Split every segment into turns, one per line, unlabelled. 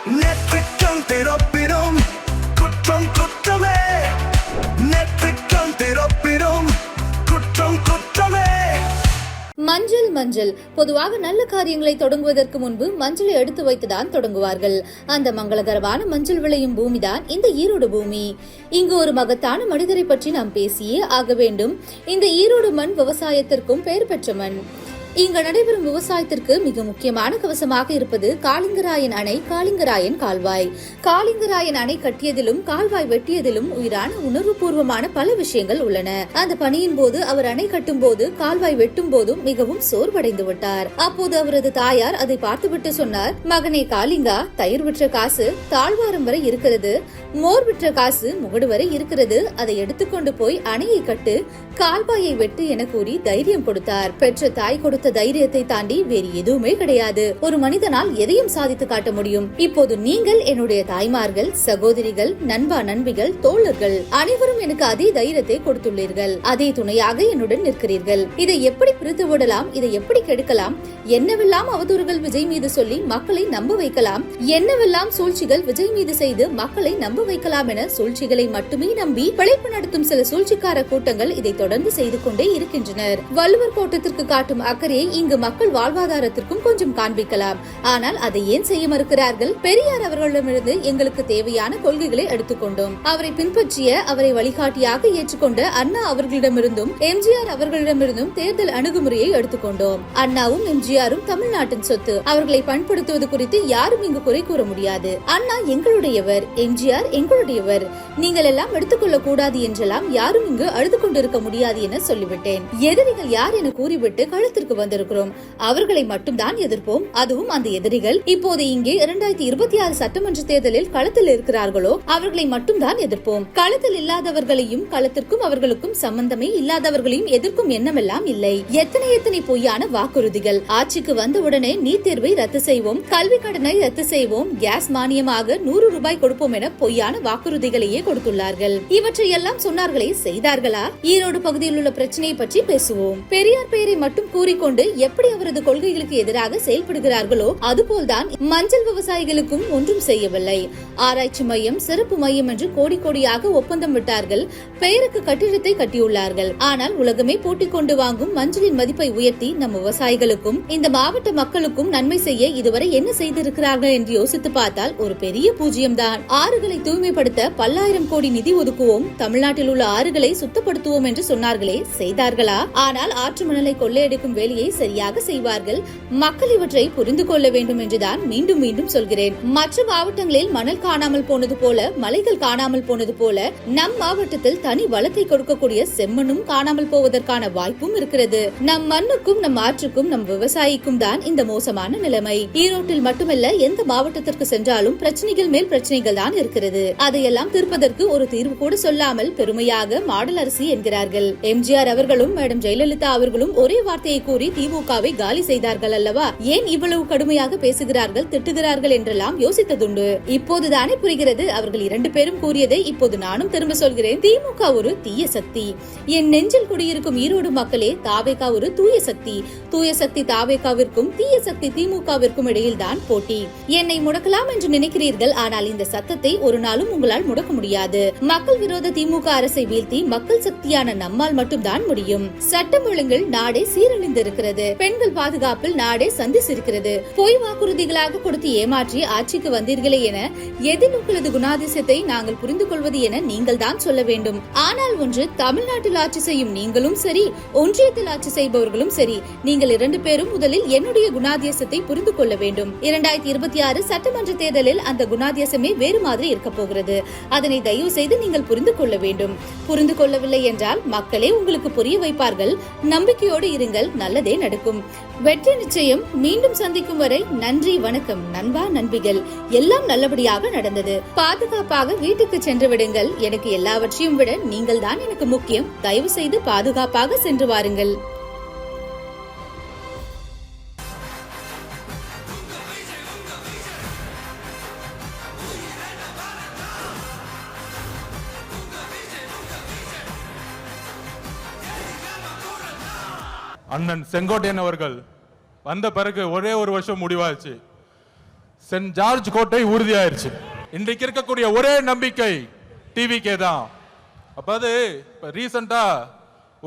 நெற்றிக்கண் திறப்பிடும் குற்றம் குற்றமே, நெற்றிக்கண் திறப்பிடும் குற்றம் குற்றமே.
மஞ்சள் மஞ்சள் பொதுவாக நல்ல காரியங்களை தொடங்குவதற்கு முன்பு மஞ்சளை எடுத்து வைத்துதான் தொடங்குவார்கள். அந்த மங்களகரமான மஞ்சள் விளையும் பூமிதான் இந்த ஈரோடு பூமி. இங்கு ஒரு மகத்தான மனிதரை பற்றி நாம் பேசியே ஆக வேண்டும். இந்த ஈரோடு மண் விவசாயத்திற்கும் பெயர் பெற்ற மண். இங்கு நடைபெறும் விவசாயத்திற்கு மிக முக்கியமான கவசமாக இருப்பது காளிங்கராயன் அணை, காளிங்கராயன் கால்வாய். காளிங்கராயன் அணை கட்டியதிலும் கால்வாய் வெட்டியதிலும் உயிரான உணர்வுபூர்வமான பல விஷயங்கள் உள்ளன. அந்த பணியின் போது அவர் அணை கட்டும் போது கால்வாய் வெட்டும் போதும் மிகவும் சோர்வடைந்து விட்டார். அப்போது அவரது தாயார் அதை பார்த்துவிட்டு சொன்னார், மகனே காளிங்கா, தயிர் விற்ற காசு தாழ்வாரம் வரை இருக்கிறது, மோர் விற்ற காசு முகடு வரை இருக்கிறது, அதை எடுத்துக்கொண்டு போய் அணையை கட்டு, கால்வாயை வெட்டு என கூறி தைரியம் கொடுத்தார். பெற்ற தாய் கொடுத்த தைரியத்தை தாண்டி வேறு எதுவுமே கிடையாது. ஒரு மனிதனால் எதையும் சாதித்து காட்ட முடியும். இப்போது நீங்கள் என்னுடைய தாய்மார்கள், சகோதரிகள், நண்பா நண்பிகள், தோழர்கள் அனைவரும் எனக்கு அதே தைரியத்தை கொடுத்துள்ளீர்கள். அதே துணையாக என்னுடன் நிற்கிறீர்கள். இதை எப்படி பிரித்து விடலாம், இதை எப்படி கெடுக்கலாம், என்னவெல்லாம் அவதூறுகள் விஜய் மீது சொல்லி மக்களை நம்ப வைக்கலாம், என்னவெல்லாம் சூழ்ச்சிகள் விஜய் மீது செய்து மக்களை நம்ப வைக்கலாம் என சூழ்ச்சிகளை மட்டுமே நம்பி பிழைப்பு நடத்தும் சில சூழ்ச்சிக்கார கூட்டங்கள் இதை தொடர்ந்து செய்து கொண்டே இருக்கின்றனர். வள்ளுவர் கோட்டத்திற்கு காட்டும் அக்கறை இங்கு மக்கள் வாழ்வாதாரத்திற்கும் கொஞ்சம் காண்பிக்கலாம். ஆனால் அதை ஏன் செய்ய மறுக்கிறார்கள்? பெரியார் அவர்களிடமிருந்து எங்களுக்கு தேவையான கொள்கைகளை எடுத்துக்கொண்டோம். அவரை பின்பற்றிய, அவரை வழிகாட்டியாக ஏற்றுக்கொண்ட அண்ணா அவர்களிடமிருந்தும் எம்ஜிஆர் அவர்களிடமிருந்தும் தேர்தல் அணுகுமுறையை எடுத்துக்கொண்டோம். அண்ணாவும் எம்ஜிஆரும் தமிழ்நாட்டின் சொத்து. அவர்களை பண்படுத்துவது குறித்து யாரும் இங்கு குறை கூற முடியாது. அண்ணா எங்களுடையவர், எம்ஜிஆர் எங்களுடையவர். நீங்கள் எல்லாம் எடுத்துக்கொள்ள கூடாது என்றெல்லாம் யாரும் இங்கு அழுது கொண்டிருக்க முடியாது என சொல்லிவிட்டேன். எதிரிகள் யார் என கூறிவிட்டு களத்திற்கு வந்திருக்கிறோம். அவர்களை மட்டும் தான் எதிர்ப்போம். அதுவும் அந்த எதிரிகள் இப்போது இங்கே 2026 சட்டமன்ற தேர்தலில் களத்தில் இருக்கிறார்களோ அவர்களை மட்டும் தான் எதிர்ப்போம். களத்தில் இல்லாதவர்களையும் களத்திற்கும் அவர்களுக்கும் சம்பந்தமே இல்லாதவர்களையும் எதிர்க்கும் எண்ணமெல்லாம் இல்லை. எத்தனை பொய்யான வாக்குறுதிகள். ஆட்சிக்கு வந்தவுடனே நீட் தேர்வை ரத்து செய்வோம், கல்வி கடனை ரத்து செய்வோம், கேஸ் மானியமாக 100 ரூபாய் கொடுப்போம் என பொய்யான வாக்குறுதிகளையே கொடுத்துள்ளார்கள். இவற்றை எல்லாம் சொன்னார்களே, செய்தார்களா? ஈரோடு பகுதியில் உள்ள பிரச்சனையை பற்றி பேசுவோம். பெரியார் பெயரை மட்டும் கூறிக்கொண்டு எப்படி அவரது கொள்கைகளுக்கு எதிராக செயல்படுகிறார்களோ அதுபோல்தான் மஞ்சள் விவசாயிகளுக்கும் ஒன்றும் செய்யவில்லை. ஆராய்ச்சி மையம், சிறப்பு மையம் என்று கோடி கோடியாக ஒப்பந்தம் விட்டார்கள். பெயருக்கு கட்டிடத்தை கட்டியுள்ளார்கள். ஆனால் உலகமே போட்டி கொண்டு வாங்கும் மஞ்சளின் மதிப்பை உயர்த்தி நம் விவசாயிகளுக்கும் இந்த மாவட்ட மக்களுக்கும் நன்மை செய்ய இதுவரை என்ன செய்திருக்கிறார்கள் என்று யோசித்து பார்த்தால் ஒரு பெரிய பூஜ்யம் தான். ஆறுகளை தூய்மைப்படுத்த பல்லாயிரம் கோடி நிதி ஒதுக்குவோம், தமிழ்நாட்டில் உள்ள ஆறுகளை சுத்தப்படுத்துவோம் என்று சொன்னார்களே, செய்தார்களா? ஆனால் ஆற்று மணலை கொள்ளையடிக்கும் வேலையை சரியாக செய்வார்கள். மக்கள் இவற்றை புரிந்து கொள்ள வேண்டும் என்றுதான் மீண்டும் மீண்டும் சொல்கிறேன். மற்ற மாவட்டங்களில் மணல் காணாமல் போனது போல, மலைகள் காணாமல் போனது போல நம் மாவட்டத்தில் தனி வளத்தை கொடுக்கக்கூடிய செம்மண்ணும் காணாமல் போவதற்கான வாய்ப்பும் இருக்கிறது. நம் மண்ணுக்கும் நம் ஆற்றுக்கும் நம் விவசாயிக்கும் தான் இந்த மோசமான நிலைமை. ஈரோட்டில் மட்டுமல்ல, எந்த மாவட்டத்திற்கு சென்றாலும் பிரச்சனைகள் மேல் பிரச்சனைகள் தான் இருக்கிறது. அதையெல்லாம் தீர்ப்பதற்கு ஒரு தீர்வு கூட சொல்லாமல் பெருமையாக மாடல் அரசி என்கிறார்கள். எம்ஜிஆர் அவர்களும் மேடம் ஜெயலலிதா அவர்களும் ஒரே வார்த்தையை கூறி திமுகவை காலி செய்தார்கள் அல்லவா? ஏன் இவ்வளவு கடுமையாக பேசுகிறார்கள், திட்டுகிறார்கள் என்றெல்லாம் யோசித்ததுண்டு. இப்போதுதானே புரிகிறது. அவர்கள் 2 பேரும் கூறியதை இப்போது நானும் திரும்ப சொல்கிறேன். திமுக ஒரு தீய சக்தி. என் நெஞ்சில் குடியிருக்கும் ஈரோடு மக்களே, தாவேகா ஒரு தூய சக்தி. தூய சக்தி தாவேகாவிற்கும் தீய சக்தி திமுகவிற்கும் இடையில் தான் போட்டி. என்னை முடக்கலாம் என்று நினைக்கிறீர்கள். ஆனால் இந்த சத்தத்தை ஒரு நாளும் உங்களால் முடக்க முடியாது. மக்கள் விரோத திமுக அரசை வீழ்த்தி மக்கள் சக்தியான நம்மால் மட்டும்தான் முடியும். சட்டம் ஒழுங்கில் நாடே சீரழிந்திருக்கிறது. பெண்கள் பாதுகாப்பில் நாடே சந்திச்சிருக்கிறது. பொய் வாக்குறுதிகளாக கொடுத்து ஏமாற்றி ஆட்சிக்கு வந்தீர்களே என எதில் உங்களது குணாதிசயத்தை நாங்கள் புரிந்து கொள்வது என நீங்கள் தான் சொல்ல வேண்டும். ஆனால் ஒன்று, தமிழ்நாட்டில் ஆட்சி செய்யும் நீங்களும் சரி, ஒன்றியத்தில் ஆட்சி செய்பவர்களும் சரி, நீங்கள் 2 பேரும் முதலில் என்னுடைய குணாதிசயத்தை புரிந்து கொள்ள வேண்டும். 2026 சட்டமன்ற தேர்தலில் அந்த குணாதிசயமே வேறு மாதிரி இருக்க போகிறது. அதனை தயவு செய்து நீங்கள் புரிந்து கொள்ள வேண்டும். புரிந்து கொள்ளவில்லை என்றால் மக்களே உங்களுக்கு புரிய வைப்பார்கள். நம்பிக்கையோடு இருங்கள், நல்லதே நடக்கும். வெற்றி நிச்சயம். மீண்டும் சந்திக்கும் வரை நன்றி, வணக்கம். நண்பா நண்பிகள், எல்லாம் நல்லபடியாக நடந்தது. பாதுகாப்பாக வீட்டுக்கு சென்று விடுங்கள். எனக்கு எல்லாவற்றையும் விட நீங்கள் தான் எனக்கு முக்கியம். தயவு செய்து பாதுகாப்பாக சென்று வாருங்கள்.
அண்ணன் செங்கோட்டையன் அவர்கள் வந்த பிறகு ஒரே ஒரு வருஷம் முடிவாச்சு. சென்ட் ஜார்ஜ் கோட்டை உறுதியாயிருச்சு. இன்றைக்கு இருக்கக்கூடிய ஒரே நம்பிக்கை டிவிகே தான். அப்ப அது ரீசெண்டா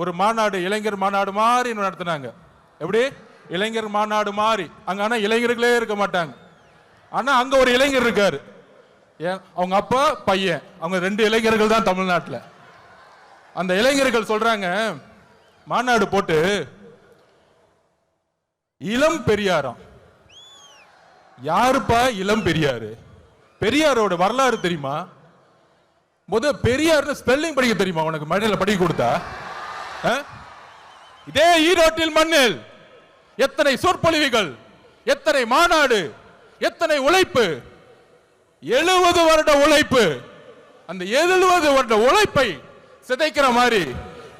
ஒரு மாநாடு, இளைஞர் மாநாடு மாதிரி நடத்தினாங்க. எப்படி இளைஞர் மாநாடு மாதிரி. அங்க ஆனா இளைஞர்களே இருக்க மாட்டாங்க. ஆனா அங்க ஒரு இளைஞர் இருக்காரு. அவங்க அப்பா பையன், அவங்க 2 இளைஞர்கள் தான் தமிழ்நாட்டில். அந்த இளைஞர்கள் சொல்றாங்க, மாநாடு போட்டு இளம் பெரியாராம். யாருப்பா இளம் பெரியாரு? பெரியாரோட வரலாறு தெரியுமா? பெரியார் ஸ்பெல்லிங் படிக்க தெரியுமா உனக்கு? மழையில படிக்க கொடுத்தா? இதே ஈரோட்டில் மண்ணில் எத்தனை சொற்பொழிவுகள், எத்தனை மாநாடு, எத்தனை உழைப்பு, 70 வருட உழைப்பு. அந்த 70 வருட உழைப்பை சிதைக்கிற மாதிரி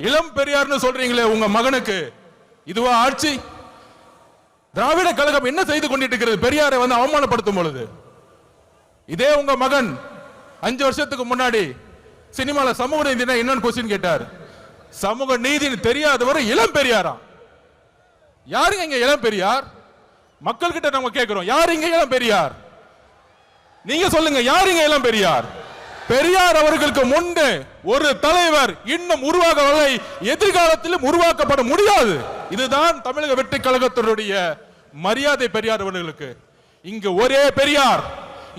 இளம் பெரியார்னு சொல்றீங்களே உங்க மகனுக்கு, இதுவா ஆட்சி? திராவிட கழகம் என்ன செய்து கொண்டிட்டு இருக்கிறது? பெரியாரை அவமானப்படுத்தும் பொழுது இதே உங்க மகன் 5 வருஷத்துக்கு முன்னாடி சினிமால சமூக நீதினா என்னன்னு கொஸ்டின் கேட்டார். சமூக நீதினு தெரியாதவர் இளம் பெரியாரா? யாருங்க இங்க இளம் பெரியார்? மக்கள் கிட்ட நம்ம கேட்கிறோம், யார் இங்க இளம் பெரியார்? நீங்க சொல்லுங்க, யார் இங்க இளம் பெரியார்? பெரியார் அவர்களுக்கு முன்னே ஒரு தலைவர் இன்னும் உருவாகவில்லை, எதிர்காலத்திலும் உருவாக்கப்பட முடியாது. இதுதான் தமிழக வெற்றி கழகத்தினுடைய மரியாதை. பெரியார் அவர்களுக்கு இங்க ஒரே பெரியார்,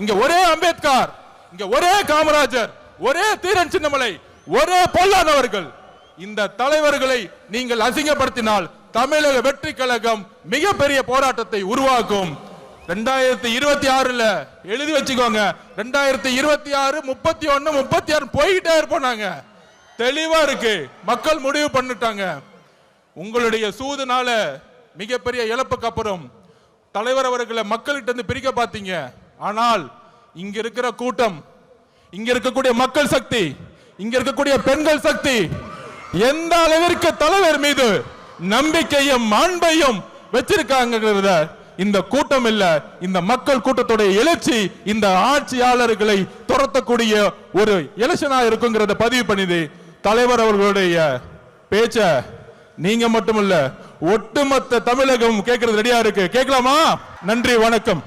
இங்க ஒரே அம்பேத்கர், இங்க ஒரே காமராஜர், ஒரே தீரன் சின்னமலை, ஒரே பொல்லான் அவர்கள். இந்த தலைவர்களை நீங்கள் அசிங்கப்படுத்தினால் தமிழக வெற்றி கழகம் மிகப்பெரிய போராட்டத்தை உருவாக்கும். 2026 எழுதி வச்சுக்கோங்க, 2026, 31, 36 போயிட்டே இருப்போம். தெளிவா இருக்கு, மக்கள் முடிவு பண்ணிட்டாங்க. உங்களுடைய சூதுனால மிகப்பெரிய இழப்புக்கு அப்புறம் தலைவர் அவர்களை மக்கள்கிட்ட இருந்து பிரிக்க பார்த்தீங்க. ஆனால் இங்க இருக்கிற கூட்டம், இங்க இருக்கக்கூடிய மக்கள் சக்தி, இங்க இருக்கக்கூடிய பெண்கள் சக்தி எந்த அளவிற்கு தலைவர் மீது நம்பிக்கையும் அன்பையும் வச்சிருக்காங்க. இந்த கூட்டம் இல்ல, இந்த மக்கள் கூட்டத்துடைய எழுச்சி இந்த ஆட்சியாளர்களை துரத்தக்கூடிய ஒரு எலெக்ஷனா இருக்குங்கிறத பதிவு பண்ணிது. தலைவர் அவர்களுடைய பேச்ச நீங்க மட்டுமல்ல, ஒட்டுமொத்த தமிழகம் கேட்கறது ரெடியா இருக்கு. கேட்கலாமா? நன்றி, வணக்கம்.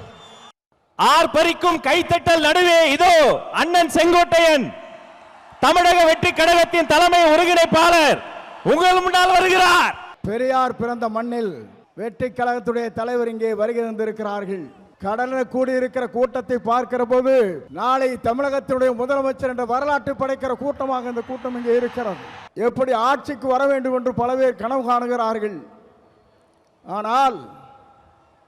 ஆர்ப்பரிக்கும் கைத்தட்டல் நடுவே இதோ அண்ணன் செங்கோட்டையன், தமிழக வெற்றி கழகத்தின் தலைமை ஒருங்கிணைப்பாளர் உங்கள் முன்னால் வருகிறார்.
பெரியார் பிறந்த மண்ணில் வெற்றி கழகத்துடைய தலைவர் இங்கே வருகை தந்திருக்கிறார்கள். கடலில் கூடியிருக்கிற கூட்டத்தை பார்க்கிற போது நாளை தமிழகத்தினுடைய முதலமைச்சர் என்ற வரலாற்று படைக்கிற கூட்டமாக இந்த கூட்டம் இங்கே இருக்கிறது. எப்படி ஆட்சிக்கு வர வேண்டும் என்று பல பேர் கனவு காணுகிறார்கள். ஆனால்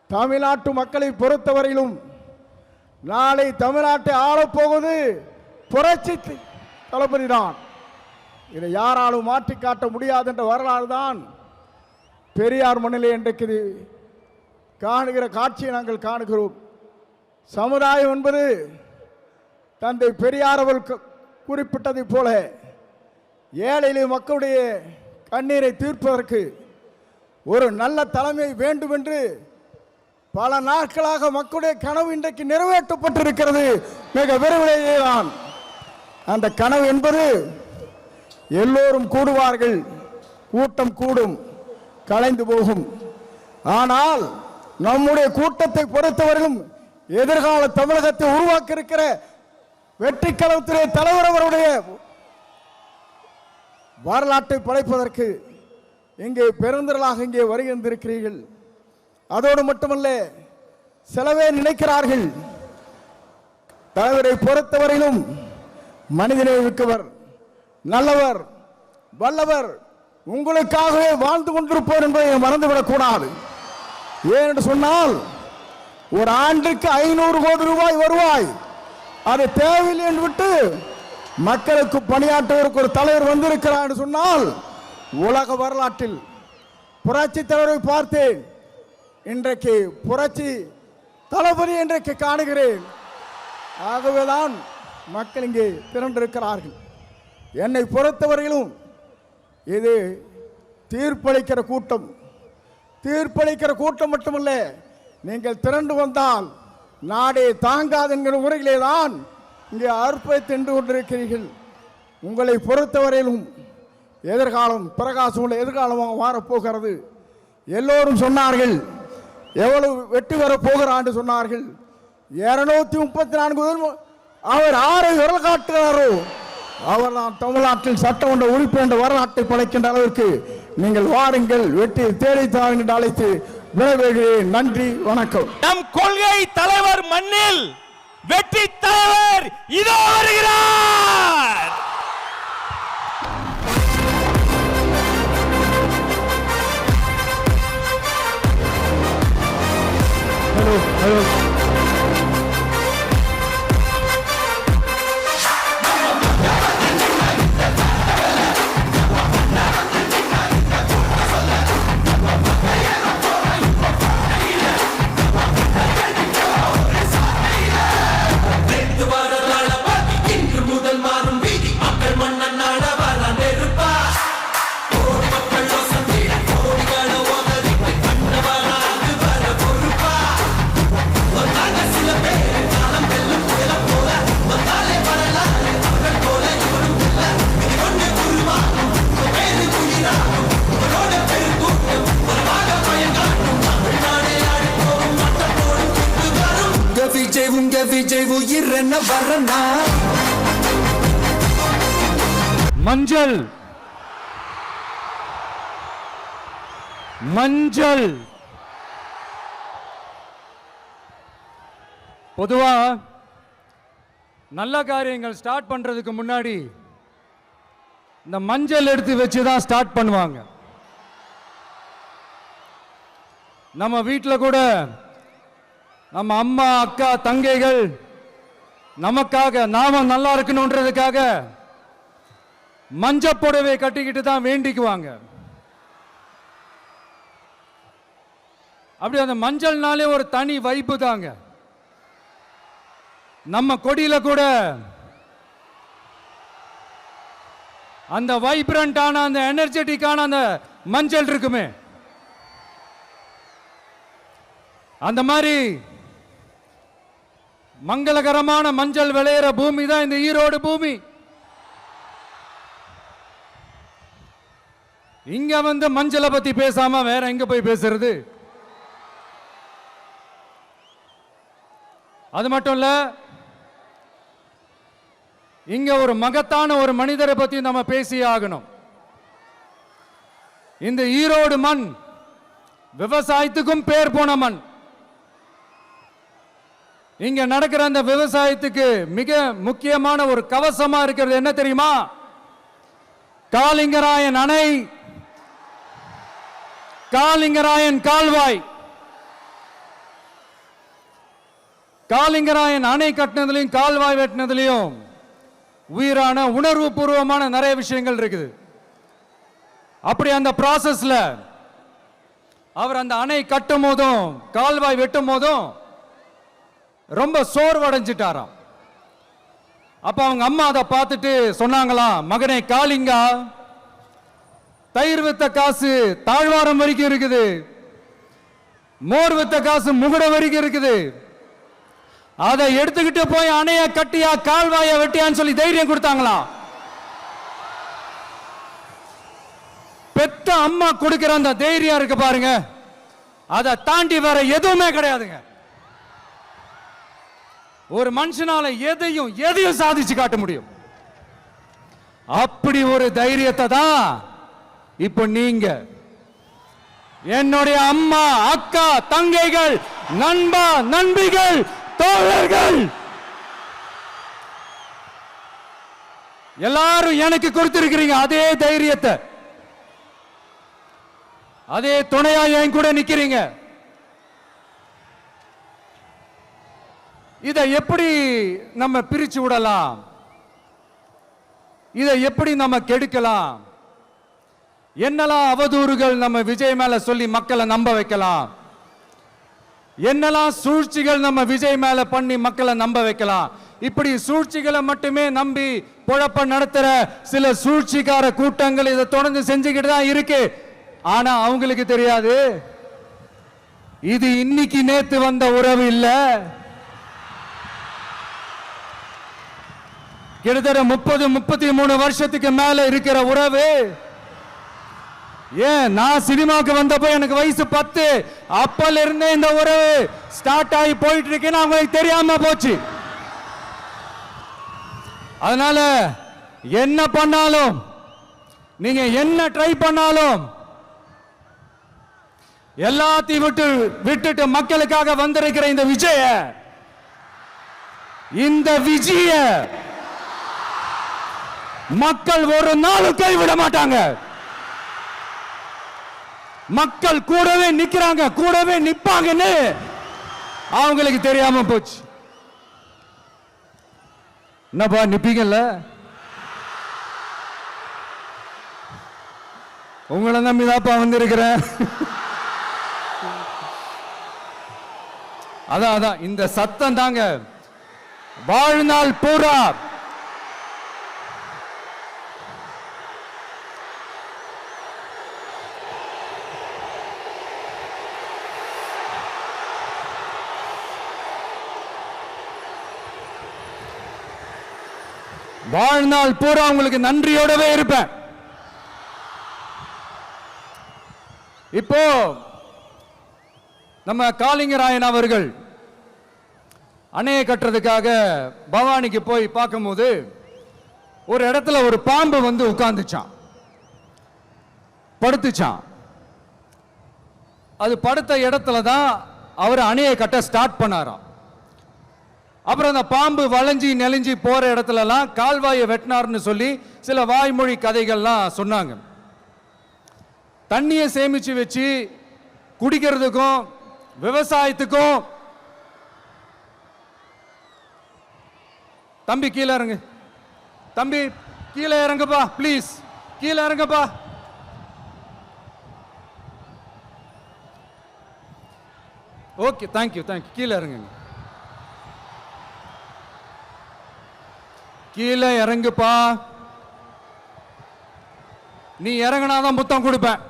தமிழ்நாட்டு மக்களை பொறுத்தவரையிலும் நாளை தமிழ்நாட்டை ஆளப்போவது புரட்சி தளபதி தான். இதை யாராலும் மாற்றி காட்ட முடியாது என்ற வரலாறு தான் பெரியார் மண்ணிலே இன்றைக்கு காணுகிற காட்சியை நாங்கள் காணுகிறோம். சமுதாயம் என்பது தந்தை பெரியார் அவர்கள் குறிப்பிட்டதை போல ஏழை மக்களுடைய கண்ணீரை தீர்ப்பதற்கு ஒரு நல்ல தலைமை வேண்டும் என்று பல நாட்களாக மக்களுடைய கனவு இன்றைக்கு நிறைவேற்றப்பட்டிருக்கிறது. மிக விரைவிலேயே தான் அந்த கனவு என்பது எல்லோரும் கூடுவார்கள், கூட்டம் கூடும், கலைந்து போகும். ஆனால் நம்முடைய கூட்டத்தை பொறுத்தவரையிலும் எதிர்கால தமிழகத்தை உருவாக்க இருக்கிற வெற்றி கழகத்துடைய தலைவர் அவருடைய வரலாற்றை படைப்பதற்கு இங்கே பெருந்திரளாக இங்கே வருகின்றிருக்கிறீர்கள். அதோடு மட்டுமல்ல, சிலவே நினைக்கிறார்கள் தலைவரை பொறுத்தவரையிலும் மனிதனை மிக்கவர், நல்லவர், வல்லவர், உங்களுக்காகவே வாழ்ந்து கொண்டிருப்போர் என்பதை மறந்துவிடக் கூடாது. ஏனென்று சொன்னால் ஒரு ஆண்டுக்கு 500 கோடி ரூபாய் வருவாய் அது தேவையில்லை என்று விட்டு மக்களுக்கு பணியாற்றுவதற்கு ஒரு தலைவர் வந்திருக்கிறார் என்று சொன்னால் உலக வரலாற்றில் புரட்சி தலைவரை பார்த்தேன், இன்றைக்கு புரட்சி தளபதி இன்றைக்கு காணுகிறேன். ஆகவேதான் மக்கள் இங்கே திரண்டிருக்கிறார்கள். என்னை பொறுத்தவரையிலும் இது தீர்ப்பளிக்கிற கூட்டம். தீர்ப்பளிக்கிற கூட்டம் மட்டுமல்ல, நீங்கள் திரண்டு வந்தால் நாடே தாங்காது என்கிற முறையிலே தான் இங்கே அர்ப்பணித்து நின்று கொண்டிருக்கிறீர்கள். உங்களை பொறுத்தவரையிலும் எதிர்காலம் பிரகாசமுள்ள எதிர்காலமாக மாறப்போகிறது. எல்லோரும் சொன்னார்கள், எவ்வளவு வெற்றி வரப்போகிறான் என்று சொன்னார்கள். 234 அவர் 6 விரல் காட்டுகிறாரோ அவர் தான் தமிழ்நாட்டில் சட்டமன்ற உறுப்பினர் என்ற வரலாற்றை படைக்கின்ற அளவிற்கு நீங்கள் வாருங்கள், வெற்றி தேடி தாருங்கள் என்று அழைத்து விடைபெறுகிறேன். நன்றி, வணக்கம்.
நம் கொள்கை தலைவர் மண்ணில் வெற்றி தலைவர் இதோ வருகிறார்.
ஹலோ
விஜய் உயிர் என்ன வரனா
மஞ்சள் மஞ்சள் பொதுவா நல்ல காரியங்கள் ஸ்டார்ட் பண்றதுக்கு முன்னாடி இந்த மஞ்சள் எடுத்து வச்சு தான் ஸ்டார்ட் பண்ணுவாங்க. நம்ம வீட்டில் கூட நம்ம அம்மா அக்கா தங்கைகள் நமக்காக நாம நல்லா இருக்கணும்ன்றதுக்காக மஞ்சள் புடவை கட்டிக்கிட்டு தான் வேண்டிக்குவாங்க. அப்படி அந்த மஞ்சள்னாலே ஒரு தனி வைப்பு தாங்க. நம்ம கொடியில கூட அந்த வைப்ரண்டான அந்த எனர்ஜெட்டிக்கான அந்த மஞ்சள் இருக்குமே, அந்த மாதிரி மங்களகரமான மஞ்சள் விளையிற பூமி தான் இந்த ஈரோடு பூமி. இங்க வந்து மஞ்சளை பத்தி பேசாம வேற எங்க போய் பேசுறது? அது மட்டும் இல்ல, இங்க ஒரு மகத்தான ஒரு மனிதரை பத்தி நம்ம பேசி ஆகணும். இந்த ஈரோடு மண் விவசாயத்துக்கும் பேர் போன மண். இங்க நடக்கிற அந்த விவசாயத்துக்கு மிக முக்கியமான ஒரு கவசமா இருக்கிறது என்ன தெரியுமா? காலிங்கராயன் அணை, காலிங்கராயன் கால்வாய். காலிங்கராயன் அணை கட்டினதுலையும் கால்வாய் வெட்டினதுலையும் உயிரான உணர்வு பூர்வமான நிறைய விஷயங்கள் இருக்குது. அப்படி அந்த ப்ராசஸ்ல அவர் அந்த அணை கட்டும் போதும் கால்வாய் வெட்டும் போதும் ரொம்ப சோர்வடைஞ்சிட்டாராம். அப்ப அவங்க அம்மா அதை பார்த்துட்டு சொன்னாங்களாம், மகனே காளிங்கா, தயிர் வித்த காசு தாழ்வாரம் வரைக்கும் இருக்குது, மோர் வித்த காசு முகுட வரைக்கும் இருக்குது, அதை எடுத்துக்கிட்டு போய் அணைய கட்டியா கால்வாய வெட்டியான்னு சொல்லி தைரியம் கொடுத்தாங்களாம். பெத்த அம்மா கொடுக்கிற அந்த தைரியம் இருக்கு பாருங்க, அதை தாண்டி வேற எதுவுமே கிடையாதுங்க. ஒரு மனுஷனால எதையும் சாதிச்சு காட்ட முடியும். அப்படி ஒரு தைரியத்தை தான் இப்ப நீங்க என்னுடைய அம்மா அக்கா தங்கைகள் நண்பா நண்பிகள் தோழர்கள் எல்லாரும் எனக்கு கொடுத்திருக்கிறீங்க. அதே தைரியத்தை, அதே துணையா என் கூட நிக்கிறீங்க. இதை எப்படி நம்ம பிரிச்சு விடலாம்? இதை எப்படி நம்ம கெடுக்கலாம்? என்னெல்லாம் அவதூறுகள் நம்ம விஜய் மேல சொல்லி மக்களை நம்ப வைக்கலாம்? என்னெல்லாம் சூழ்ச்சிகள் நம்ம விஜய் மேல பண்ணி மக்களை நம்ப வைக்கலாம்? இப்படி சூழ்ச்சிகளை மட்டுமே நம்பி பொழப்ப நடத்துற சில சூழ்ச்சிக்கார கூட்டங்கள் இதை தொடர்ந்து செஞ்சுக்கிட்டு தான் இருக்கு. ஆனா அவங்களுக்கு தெரியாது, இது இன்னைக்கு நேத்து வந்த உறவு இல்ல. கிட்டத்தட்ட 30-33 வருஷத்துக்கு மேல இருக்கிற உறவு. ஏன் நான் சினிமாக்கு வந்தப்போ எனக்கு வயசு 10. அப்பல இருந்தே இந்த உறவு ஸ்டார்ட் ஆகி போயிட்டு இருக்குன்னு அவங்களுக்கு தெரியாம போச்சு. அதனால என்ன பண்ணாலும், நீங்க என்ன ட்ரை பண்ணாலும், எல்லாத்தையும் விட்டுட்டு மக்களுக்காக வந்திருக்கிற இந்த விஜய மக்கள் ஒரு நாளும் கைவிட மாட்டாங்க. மக்கள் கூடவே நிக்கிறாங்க, கூடவே நிப்பாங்கன்னு அவங்களுக்கு தெரியாம போச்சு. என்னப்பா நிப்பீங்கல்ல? உங்களை நம்பிதாப்பா வந்திருக்கிறேன். அதான் இந்த சத்தம் தாங்க வாழ்நாள் பூரா உங்களுக்கு நன்றியோடவே இருப்பேன். இப்போ நம்ம காளிங்கராயன் அவர்கள் அணையை கட்டுறதுக்காக பவானிக்கு போய் பார்க்கும்போது ஒரு இடத்துல ஒரு பாம்பு வந்து உட்கார்ந்துச்சான், படுத்துச்சான். அது படுத்த இடத்துல தான் அவர் அணையை கட்ட ஸ்டார்ட் பண்ணாராம். அப்புறம் அந்த பாம்பு வளைஞ்சி நெளிஞ்சி போற இடத்துலலாம் கால்வாயை வெட்டினார்னு சொல்லி சில வாய்மொழி கதைகள்லாம் சொன்னாங்க. தண்ணியை சேமிச்சு வச்சு குடிக்கிறதுக்கும் விவசாயத்துக்கும். தம்பி கீழே இறங்கு, தம்பி கீழே இறங்குப்பா, ப்ளீஸ் கீழே இறங்குப்பா. ஓகே, தேங்க்யூ கீழே இறங்குங்க, கீழே இறங்குப்பா. நீ இறங்கினாதான் முத்தம் கொடுப்பேன்.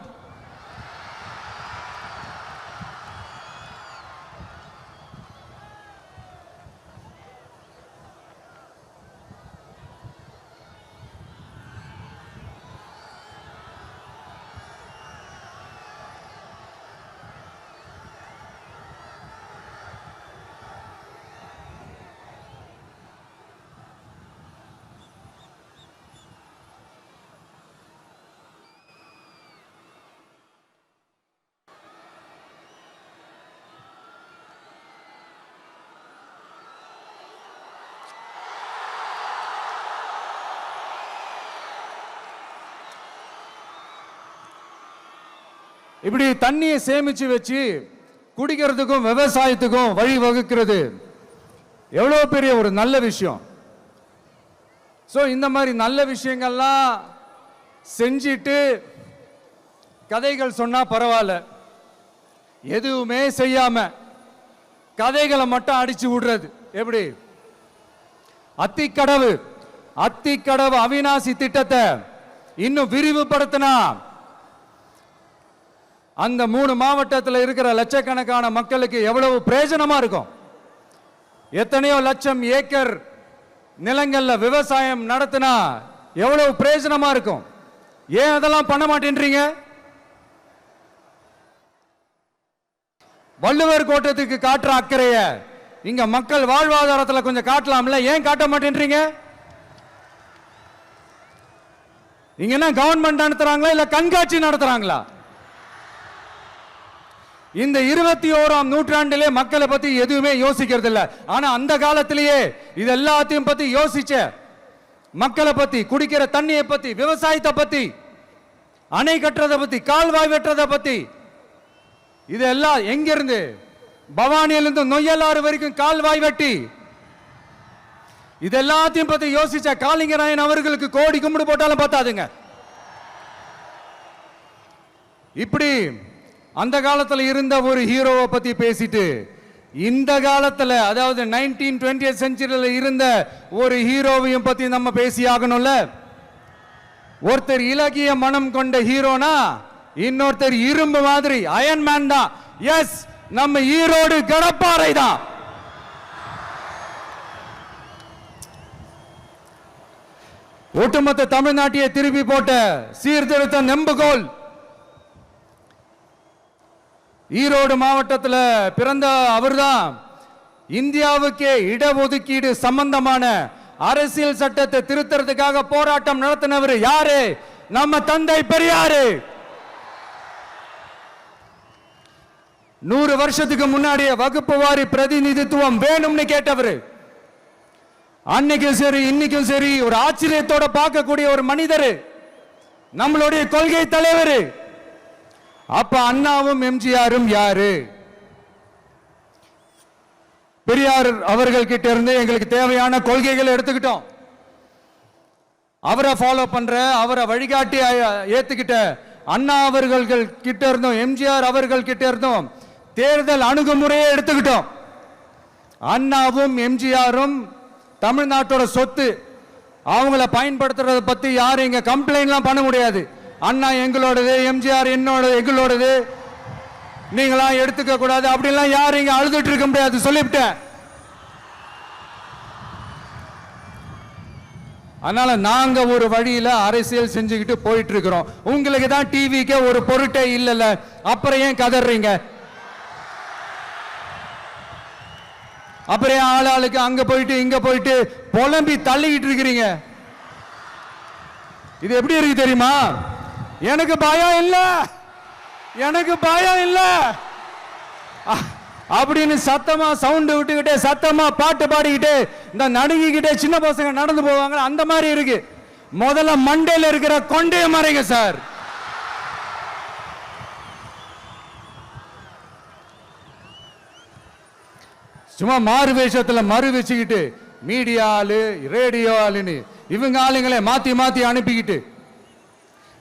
இப்படி தண்ணியை சேமிச்சு வச்சு குடிக்கிறதுக்கும் விவசாயத்துக்கும் வழி வகுக்கிறது எவ்வளவு பெரிய ஒரு நல்ல விஷயம். சோ இந்த மாதிரி நல்ல விஷயங்கள்லாம் செஞ்சிட்டு கதைகள் சொன்னா பரவாயில்ல, எதுவுமே செய்யாம கதைகளை மட்டும் அடிச்சு விடுறது எப்படி? அத்திக்கடவு அவிநாசி திட்டத்தை இன்னும் விரிவுபடுத்தினா அந்த 3 மாவட்டத்தில் இருக்கிற லட்சக்கணக்கான மக்களுக்கு எவ்வளவு பிரயோஜனமா இருக்கும். எத்தனையோ லட்சம் ஏக்கர் நிலங்கள்ல விவசாயம் நடத்தினா எவ்வளவு பிரயோஜனமா இருக்கும். ஏன் அதெல்லாம் பண்ண மாட்டேன்றீங்க? வள்ளுவர் கோட்டத்துக்கு காட்டுற அக்கறைய இங்க மக்கள் வாழ்வாதாரத்தில் கொஞ்சம் காட்டலாம்ல, ஏன் காட்ட மாட்டேன்றீங்க? இங்க என்ன கவர்மெண்ட் நடத்துறாங்களா இல்ல கண்காட்சி நடத்துறாங்களா? இந்த 21ஆம் நூற்றாண்டிலே மக்களை பத்தி எதுவுமே யோசிக்கிறது இல்ல. ஆனா அந்த காலத்திலேயே இது எல்லாத்தையும் பத்தி யோசிச்ச மக்களை பத்தி, குடிக்கிற தண்ணியை பத்தி, விவசாயத்தை பத்தி, அணை கட்டுறதை பத்தி, கால்வாய் வெட்டுறதை பத்தி, இதெல்லாம் எங்கிருந்து? பவானியிலிருந்து நொய்யலாறு வரைக்கும் கால்வாய் வெட்டி இது எல்லாத்தையும் பத்தி யோசிச்ச காளிங்கராயன் அவர்களுக்கு கோடி கும்பிடு போட்டாலும் பார்த்தாதுங்க. இப்படி அந்த காலத்துல இருந்த ஒரு ஹீரோவை பத்தி பேசிட்டு இந்த காலத்துல, அதாவது 1920th செஞ்சுரியில இருந்த ஒரு ஹீரோவையும் பத்தி நம்ம பேசி ஆகணும்ல. ஒருத்தர் இலகிய மனம் கொண்ட ஹீரோனா இன்னொருத்தர் இரும்பு மாதிரி அயன்மேன் தான். எஸ், நம்ம ஈரோடு கடப்பாறை தான். ஒட்டுமொத்த தமிழ்நாட்டையே திருப்பி போட்ட சீர்திருத்த நெம்புகோல் ஈரோடு மாவட்டத்தில் பிறந்த அவர்தான் இந்தியாவுக்கே இடஒதுக்கீடு சம்பந்தமான அரசியல் சட்டத்தை திருத்தறதுக்காக போராட்டம் நடத்தினவர் யாரு? நம்ம தந்தை பெரியாரு. 100 வருஷத்துக்கு முன்னாடியே வகுப்பு வாரி பிரதிநிதித்துவம் வேணும்னு கேட்டவர். அன்னைக்கும் சரி இன்னைக்கும் சரி ஒரு ஆச்சரியத்தோட பார்க்கக்கூடிய ஒரு மனிதர், நம்மளுடைய கொள்கை தலைவர். அப்ப அண்ணாவும் எம்ஜிஆரும் யாரு? பெரியார் அவர்கள் கிட்ட இருந்து எங்களுக்கு தேவையான கொள்கைகளை எடுத்துக்கிட்டோம். அவரை ஃபாலோ பண்ற, அவரை வழிகாட்டி ஏத்துக்கிட்ட அண்ணா அவர்கள் கிட்ட இருந்தோம், எம்ஜிஆர் அவர்கள் கிட்ட இருந்தோம் தேர்தல் அணுகுமுறையை எடுத்துக்கிட்டோம். அண்ணாவும் எம்ஜிஆரும் தமிழ்நாட்டோட சொத்து. அவங்கள பயன்படுத்துறத பத்தி யாரும் இங்க கம்ப்ளைண்ட்லாம் பண்ண முடியாது. அண்ணா எங்களோடது, எம்ஜிஆர் எங்களோடது, நீங்களா எடுத்துக்க கூடாது அப்படிலாம் யாரும் இங்க அழுதுட்டு இருக்க முடியாது, சொல்லிவிட்டேன். அதனால நாங்க ஒரு வழியில அரசியல் செஞ்சுக்கிட்டு போயிட்டு இருக்கிறோம். உங்களுக்கு தான் டிவிக்கு ஒரு பொருட்டே இல்லைல்ல, அப்புறம் ஏன் கதறீங்க? அப்புறம் ஆளாளுக்கு அங்க போயிட்டு இங்க போயிட்டு புலம்பி தள்ளிக்கிட்டு இருக்கிறீங்க. இது எப்படி இருக்கு தெரியுமா? எனக்கு பயம் இல்ல, எனக்கு பயம் இல்ல அப்படின்னு சத்தமா சவுண்ட் விட்டுக்கிட்டே சத்தமா பாட்டு பாடிக்கிட்டே இந்த நடுங்கிக்கிட்டே சின்ன பசங்க நடந்து போவாங்க, அந்த மாதிரி இருக்கு. முதல்ல மண்டையில இருக்கிற கொண்டைய மறைங்க சார். சும்மா மாறு வேஷத்துல மறு வச்சுக்கிட்டு மீடியா ஆளு ரேடியோ ஆளுன்னு இவங்க ஆளுங்களே மாத்தி மாத்தி அனுப்பிக்கிட்டு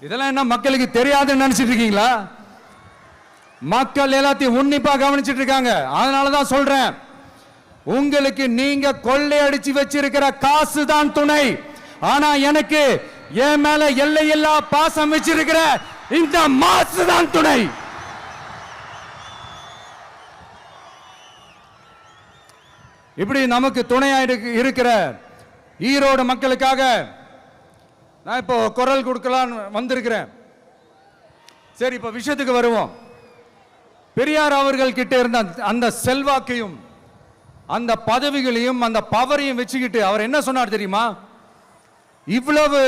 இதெல்லாம் என்ன மக்களுக்கு தெரியாதுன்னு நினைச்சிட்டு இருக்கீங்களா? மக்கள் எல்லாத்தையும் உன்னிப்பா கவனிச்சிட்டு இருக்காங்க. அதனாலதான் சொல்றேன், உங்களுக்கு நீங்க கொள்ளையடிச்சு வச்சிருக்கிற காசு தான் துணை, ஆனா எனக்கு என் மேல எல்லையில்லா பாசம் வச்சிருக்கிற இந்த மாசு தான் துணை. இப்படி நமக்கு துணையா இருக்கிற ஈரோடு மக்களுக்காக நான் இப்போ குரல் கொடுக்கலான்னு வந்திருக்கிறேன். சரி, இப்ப விஷயத்துக்கு வருவோம். பெரியார் அவர்கள் கிட்ட இருந்த அந்த செல்வாக்கையும் அந்த பதவிகளையும் அந்த பவரையும் வச்சுக்கிட்டு அவர் என்ன சொன்னார் தெரியுமா? இவ்வளவு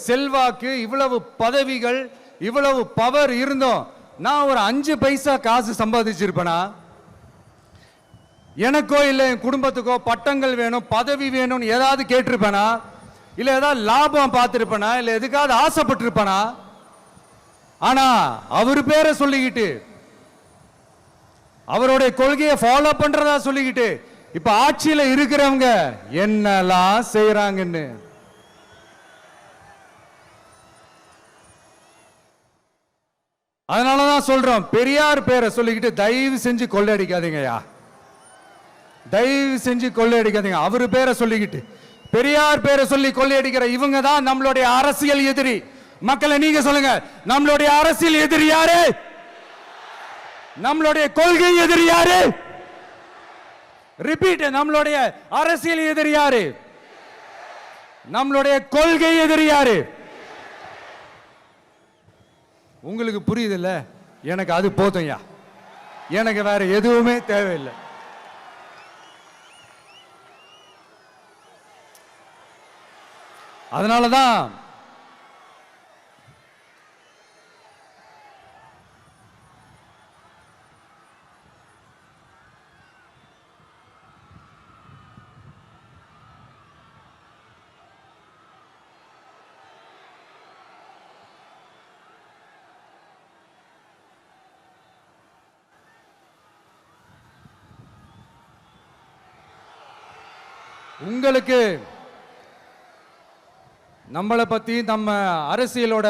செல்வாக்கு, இவ்வளவு பதவிகள், இவ்வளவு பவர் இருந்தோம் நான் ஒரு 5 பைசா காசு சம்பாதிச்சிருப்பேனா? எனக்கோ இல்லை என் குடும்பத்துக்கோ பட்டங்கள் வேணும், பதவி வேணும்னு ஏதாவது கேட்டிருப்பேனா? இல்லை ஏதாவது லாபம் பார்த்திருப்பேனா? இல்லை எதுக்காவது ஆசைப்பட்டிருப்பேனா? ஆனா அவர் பேரை சொல்லிக்கிட்டு அவருடைய கொள்கையை ஃபாலோ பண்றதா சொல்லிக்கிட்டு இப்ப ஆட்சியில இருக்கிறவங்க என்னெல்லாம் செய்யறாங்கன்னு அதனாலதான் சொல்றோம், பெரியார் பேரை சொல்லிக்கிட்டு தயவு செஞ்சு கொள்ளையடிக்காதீங்கயா, தயவு செஞ்சு கொள்ளையடிக்காதீங்க. அவரு பேரை சொல்லிக்கிட்டு பெரியார் பேரை சொல்லி கொள்ளையடிக்கிற இவங்க தான் நம்மளுடைய அரசியல் எதிரி. மக்களை நீங்க சொல்லுங்க, நம்மளுடைய அரசியல் எதிரி யாரு? நம்மளுடைய கொள்கை எதிரி யாரு? ரிப்பீட், நம்மளுடைய அரசியல் எதிரி யாரு? நம்மளுடைய கொள்கை எதிரி யாரு? உங்களுக்கு புரியுது இல்ல? எனக்கு அது போதும்யா, எனக்கு வேற எதுவுமே தேவையில்லை. அதனாலதான் உங்களுக்கு நம்மளை பத்தி நம்ம அரசியலோட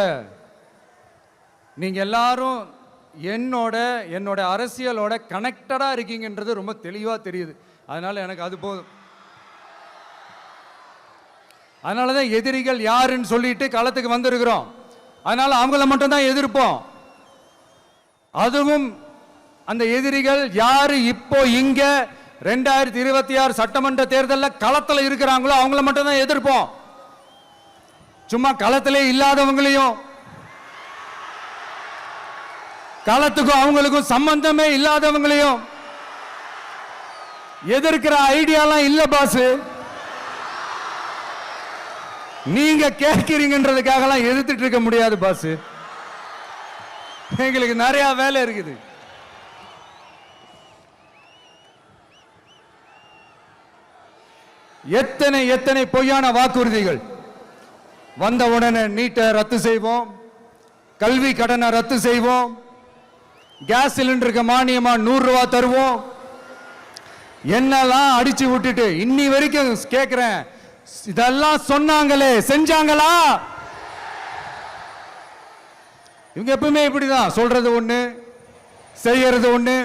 நீங்க எல்லாரும் என்னோட அரசியலோட கனெக்டடா இருக்கீங்கன்றது ரொம்ப தெளிவா தெரியுது. அதனால எனக்கு அது போதும். அதனாலதான் எதிரிகள் யாருன்னு சொல்லிட்டு களத்துக்கு வந்திருக்கிறோம். அதனால அவங்கள மட்டும் தான் எதிர்ப்போம். அதுவும் அந்த எதிரிகள் யாரு இப்போ இங்க 2026 சட்டமன்ற தேர்தலில் களத்துல இருக்கிறாங்களோ அவங்கள மட்டும் தான் எதிர்ப்போம். சும்மா களத்திலே இல்லாதவங்களையும் களத்துக்கும் அவங்களுக்கும் சம்பந்தமே இல்லாதவங்களையும் எதிர்க்கிற ஐடியாலாம் இல்ல பாஸ். நீங்க கேட்கிறீங்கன்றதுக்காகலாம் எதிர்த்துட்டு இருக்க முடியாது பாஸ். எங்களுக்கு நிறைய வேலை இருக்குது. எத்தனை எத்தனை பொய்யான வாக்குறுதிகள். வந்த உடனே நீட்டை ரத்து செய்வோம், கல்வி கடனை ரத்து செய்வோம், கேஸ் சிலிண்டருக்கு மானியமா 100 ரூபாய் தருவோம், என்னெல்லாம் அடிச்சு விட்டுட்டு இன்னி வரைக்கும் கேட்கிறேன், இதெல்லாம் சொன்னாங்களே செஞ்சாங்களா? இவங்க எப்பவுமே இப்படிதான், சொல்றது ஒண்ணு செய்யறது ஒண்ணு.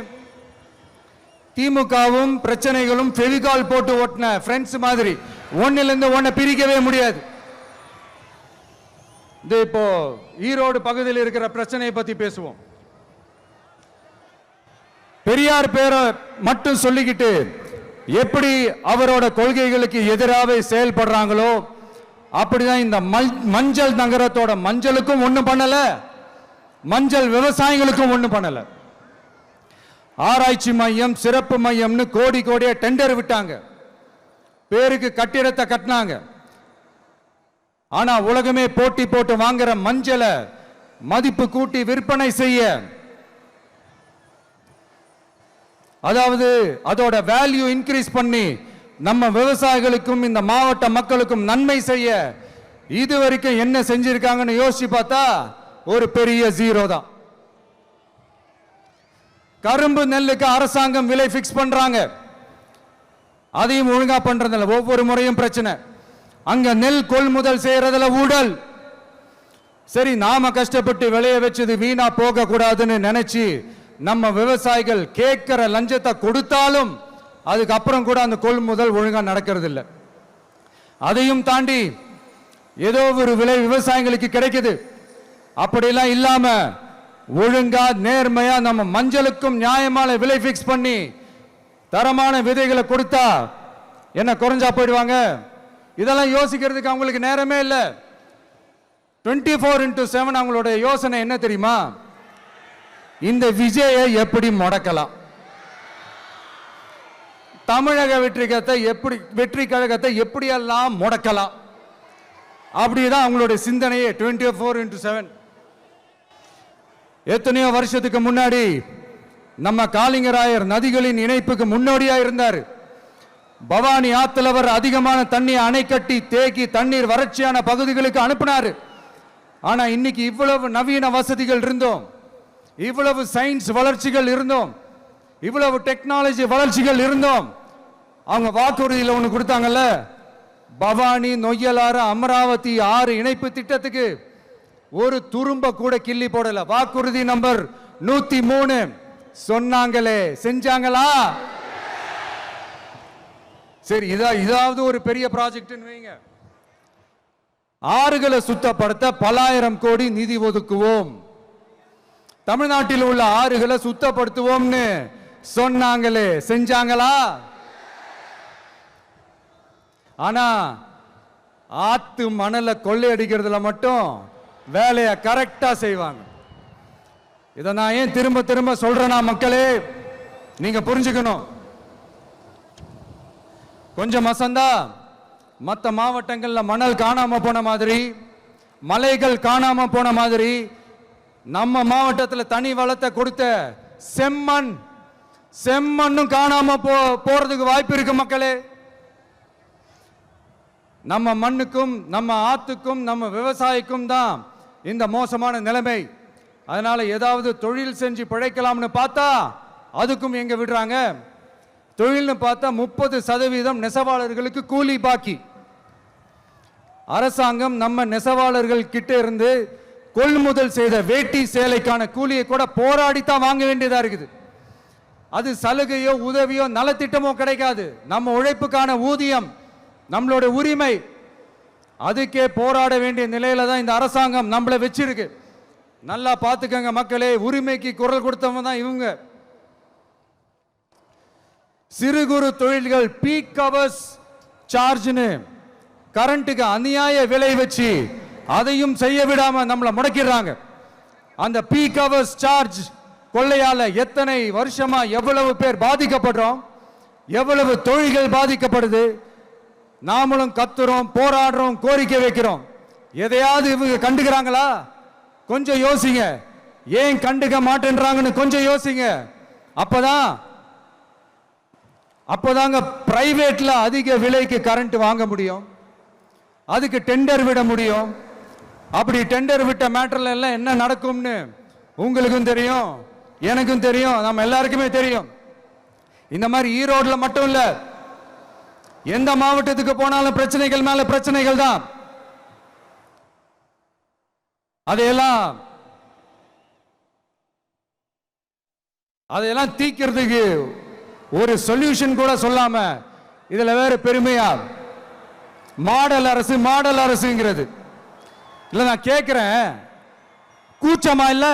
திமுகவும் பிரச்சனைகளும் ஃபெவிகால் போட்டு ஓட்டின ஃப்ரெண்ட்ஸ் மாதிரி ஒன்னிலிருந்து ஒன்னை பிரிக்கவே முடியாது. இப்போ ஈரோடு பகுதியில் இருக்கிற பிரச்சனையை பத்தி பேசுவோம். பெரியார் பேரை மட்டும் சொல்லிக்கிட்டு எப்படி அவரோட கொள்கைகளுக்கு எதிராக செயல்படுறாங்களோ அப்படிதான் இந்த மஞ்சள் நகரத்தோட மஞ்சளுக்கும் ஒண்ணும் பண்ணல, மஞ்சள் விவசாயிகளுக்கும் ஒண்ணும் பண்ணல. ஆராய்ச்சி மையம், சிறப்பு மையம்னு கோடி கோடியா டெண்டர் விட்டாங்க, பேருக்கு கட்டிடத்தை கட்டினாங்க. ஆனா உலகமே போட்டி போட்டு வாங்குற மஞ்சளை மதிப்பு கூட்டி விற்பனை செய்ய, அதாவது அதோட வேல்யூ இன்க்ரீஸ் பண்ணி நம்ம விவசாயிகளுக்கும் இந்த மாவட்ட மக்களுக்கும் நன்மை செய்ய இதுவரைக்கும் என்ன செஞ்சிருக்காங்கன்னு யோசிச்சு பார்த்தா ஒரு பெரிய ஜீரோ தான். கரும்பு நெல்லுக்கு அரசாங்கம் விலை பிக்ஸ் பண்றாங்க, அதையும் ஒழுங்கா பண்றதில்ல, ஒவ்வொரு முறையும் பிரச்சனை. அங்க நெல் கொள்முதல் செய்யறதுல ஊழல். சரி, நாம கஷ்டப்பட்டு விளைய வச்சது வீணா போக கூடாதுன்னு நினைச்சு நம்ம விவசாயிகள் கேட்கிற லஞ்சத்தை கொடுத்தாலும் அதுக்கப்புறம் கூட அந்த கொள்முதல் ஒழுங்கா நடக்கிறது இல்லை. அதையும் தாண்டி ஏதோ ஒரு விலை விவசாயிகளுக்கு கிடைக்குது. அப்படிலாம் இல்லாம ஒழுங்கா நேர்மையா நம்ம மஞ்சளுக்கும் நியாயமான விலை பிக்ஸ் பண்ணி தரமான விதைகளை கொடுத்தா என்ன குறைஞ்சா போயிடுவாங்க? இதெல்லாம் யோசிக்கிறதுக்கு அவங்களுக்கு நேரமே இல்லை. 24/7 அவங்களோட யோசனை என்ன தெரியுமா? இந்த விஜயை எப்படி முடக்கலாம், தமிழக வெற்றி கழகத்தை எப்படியெல்லாம் முடக்கலாம், அப்படிதான் அவங்களுடைய சிந்தனையே 24/7. எத்தனையோ வருஷத்துக்கு முன்னாடி நம்ம காளிங்கராயர் நதிகளின் இணைப்புக்கு முன்னோடியா இருந்தார். பவானி ஆத்தலவர் அதிகமான தண்ணி அணை கட்டி தேக்கி தண்ணீர் வறட்சியான பகுதிகளுக்கு அனுப்பினார். ஆனா இன்னைக்கு இவ்வளவு நவீன வசதிகள் இருந்தோம், இவ்வளவு சயின்ஸ் வளர்ச்சிகள் இருந்தோம், இவ்வளவு டெக்னாலஜி வளர்ச்சிகள் இருந்தோம், அவங்க வாக்குறுதியில் ஒன்று கொடுத்தாங்கல்ல, பவானி நொய்யலாறு அமராவதி 6 இணைப்பு திட்டத்துக்கு ஒரு துரும்ப கூட கிள்ளி போடல. வாக்குறுதி நம்பர் 103 சொன்னாங்களே செஞ்சாங்களா? சரி, இதாவது ஒரு பெரிய ப்ராஜெக்ட் வைங்க. ஆறுகளை சுத்தப்படுத்த பல ஆயிரம் கோடி நிதி ஒதுக்குவோம், தமிழ்நாட்டில் உள்ள ஆறுகளை சுத்தப்படுத்துவோம்னு சொன்னாங்களே செஞ்சாங்களா? ஆனா ஆத்து மணலை கொள்ளையடிக்கிறதுல மட்டும் வேலையை கரெக்டா செய்வாங்க. இதை நான் ஏன் திரும்ப திரும்ப சொல்றேன்னா, மக்களே நீங்க புரிஞ்சுக்கணும். கொஞ்சம் மசந்தா மற்ற மாவட்டங்கள்ல மணல் காணாம போன மாதிரி, மலைகள் காணாம போன மாதிரி, நம்ம மாவட்டத்தில் தனி வளத்தை கொடுத்த செம்மண்ணும் காணாம போறதுக்கு வாய்ப்பு இருக்கு மக்களே. நம்ம மண்ணுக்கும் நம்ம ஆத்துக்கும் நம்ம விவசாயிக்கும் தான் இந்த மோசமான நிலைமை. அதனால ஏதாவது தொழில் செஞ்சு பிழைக்கலாம்னு பார்த்தா அதுக்கும் எங்க விடுறாங்க? தொழில்னு பார்த்தா 30% நெசவாளர்களுக்கு கூலி பாக்கி. அரசாங்கம் நம்ம நெசவாளர்கள் கிட்ட இருந்து கொள்முதல் செய்த வேட்டி சேலைக்கான கூலியை கூட போராடித்தான் வாங்க வேண்டியதா இருக்குது. அது சலுகையோ உதவியோ நலத்திட்டமோ கிடைக்காது. நம்ம உழைப்புக்கான ஊதியம், நம்மளோட உரிமை, அதுக்கே போராட வேண்டிய நிலையில தான் இந்த அரசாங்கம் நம்மளை வச்சிருக்கு. நல்லா பார்த்துக்கங்க மக்களே, உரிமைக்கு குரல் கொடுத்தவங்க தான் இவங்க. சிறு குறு தொழில்கள் பீக் ஹவர்ஸ் சார்ஜ்னு கரண்ட்டுக்கு அநியாய விலை வச்சு அதையும் செய்ய விடாம நம்மளை முடக்கிடுறாங்க. அந்த பீக் ஹவர்ஸ் சார்ஜ் கொள்ளையால எத்தனை வருஷமா எவ்வளவு பேர் பாதிக்கப்படுறோம், எவ்வளவு தொழில்கள் பாதிக்கப்படுது. நாமளும் கத்துறோம், போராடுறோம், கோரிக்கை வைக்கிறோம். எதையாவது இவங்க கண்டுக்கிறாங்களா? கொஞ்சம் யோசிங்க. ஏன் கண்டுக்க மாட்டேன்றாங்கன்னு கொஞ்சம் யோசிங்க. அப்பதாங்க பிரைவேட்ல அதிக விலைக்கு கரண்ட் வாங்க முடியும், அதுக்கு டெண்டர் விட முடியும். அப்படி டெண்டர் விட்ட மேட்டர்ல எல்லாம் என்ன நடக்கும்னு உங்களுக்கும் தெரியும், எனக்கும் தெரியும், நம்ம எல்லாருக்குமே தெரியும். இந்த மாதிரி ஈரோடுல மட்டும் இல்ல, எந்த மாவட்டத்துக்கு போனாலும் பிரச்சனைகள் மேல பிரச்சனைகள் தான். அதையெல்லாம் தீக்கிறதுக்கு ஒரு சொல்யூஷன் கூட சொல்லாம இதுல வேற பெருமையா மாடல் அரசு மாடல் அரசுங்கிறது. இல்ல நான் கேட்கிறேன், கூச்சமா இல்ல?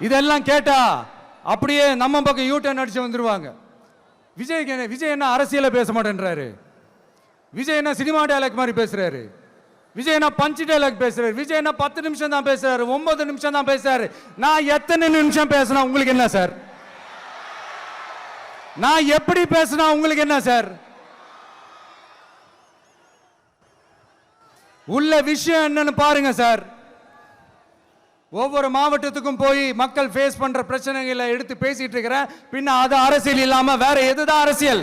இதெல்லாம் கேட்டா அப்படியே நம்ம பக்கம் யூட்டர்ன் அடிச்சு வந்துருவாங்க. விஜய் என்ன அரசியல பேச மாட்டேன்றாரு, விஜய் என்ன சினிமா டயலாக் மாதிரி பேசுறாரு, விஜய் என்ன பஞ்ச் டயலாக் பேசுறாரு, விஜய் என்ன 10 நிமிஷம் தான் பேசுறாரு, 9 நிமிஷம் தான் பேசுறாரு. நான் எத்தனை நிமிஷம் பேசினா உங்களுக்கு என்ன சார்? நான் எப்படி பேசினா உங்களுக்கு என்ன சார்? உள்ள விஷயம் என்னன்னு பாருங்க சார். ஒவ்வொரு மாவட்டத்துக்கும் போய் மக்கள் ஃபேஸ் பண்ற பிரச்சனைகளை எடுத்து பேசிட்டு இருக்கிறேன். பின்ன அது அரசியல் இல்லாம வேற எதுதான் அரசியல்?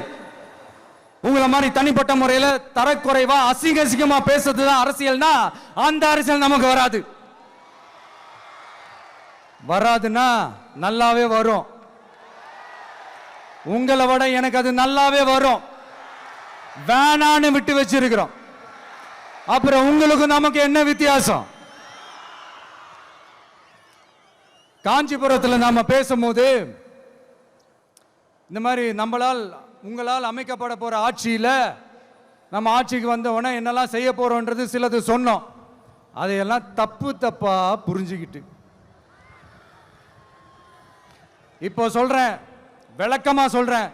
உங்களை மாதிரி தனிப்பட்ட முறையில் தரக்குறைவா அசிங்கமா பேசுறதுதான் அரசியல்னா அந்த அரசியல் நமக்கு வராதுன்னா நல்லாவே வரும். உங்களை விட எனக்கு அது நல்லாவே வரும். வேணான்னு விட்டு வச்சிருக்கிறோம். அப்புறம் உங்களுக்கு நமக்கு என்ன வித்தியாசம்? காஞ்சிபுரத்தில் நாம பேசும்போது இந்த மாதிரி உங்களால் அமைக்கப்பட போற ஆட்சியில நம்ம ஆட்சிக்கு வந்த உடனே என்னெல்லாம் செய்ய போறோம்ன்றது சிலது சொன்னோம். அதையெல்லாம் தப்பா புரிஞ்சுக்கிட்டு இப்போ சொல்றேன், விளக்கமா சொல்றேன்,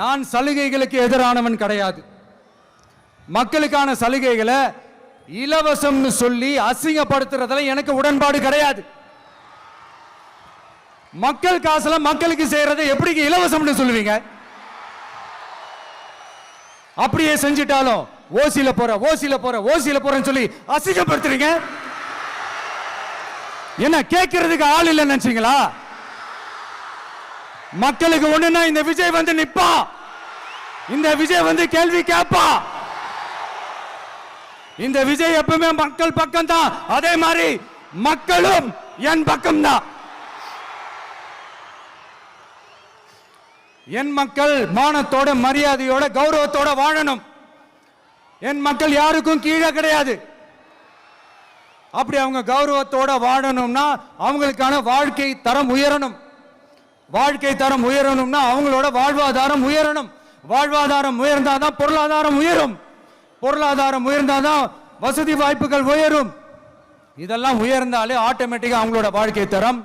நான் சலுகைகளுக்கு எதிரானவன் கிடையாது. மக்களுக்கான சலுகைகளை இலவசம்னு சொல்லி அசிங்கப்படுத்துறதுல எனக்கு உடன்பாடு கிடையாது. மக்கள் காசுல மக்களுக்கு செய்யறதை எப்படி இலவசம்னு சொல்லுவீங்க? அப்படியே செஞ்சிட்டாலும் ஓசில போறேன்னு சொல்லி அசிங்கப்படுத்துறீங்க. என்ன கேட்கறதுக்கு ஆள் இல்லைன்னு நினைச்சீங்களா? மக்களுக்கு ஒண்ணுன்னா இந்த விஜய் வந்து நிப்பா, இந்த விஜய் வந்து கேள்வி கேட்பா. இந்த விஜய் எப்பவுமே மக்கள் பக்கம் தான், அதே மாதிரி மக்களும் என் பக்கம் தான். என் மக்கள் மானத்தோட மரியாதையோட கௌரவத்தோட வாழணும். என் மக்கள் யாருக்கும் கீழே கிடையாது. அப்படி அவங்க கௌரவத்தோட வாழணும்னா அவங்களுக்கான வாழ்க்கை தரம் உயரணும். வாழ்க்கை தரம் உயரணும்னா அவங்களோட வாழ்வாதாரம் உயரணும். வாழ்வாதாரம் உயர்ந்தாதான் பொருளாதாரம் உயரும். பொருளாதாரம் உயர்ந்தாதான் வசதி வாய்ப்புகள் உயரும். இதெல்லாம் உயர்ந்தாலே ஆட்டோமேட்டிக்கா அவங்களோட வாழ்க்கை தரம்,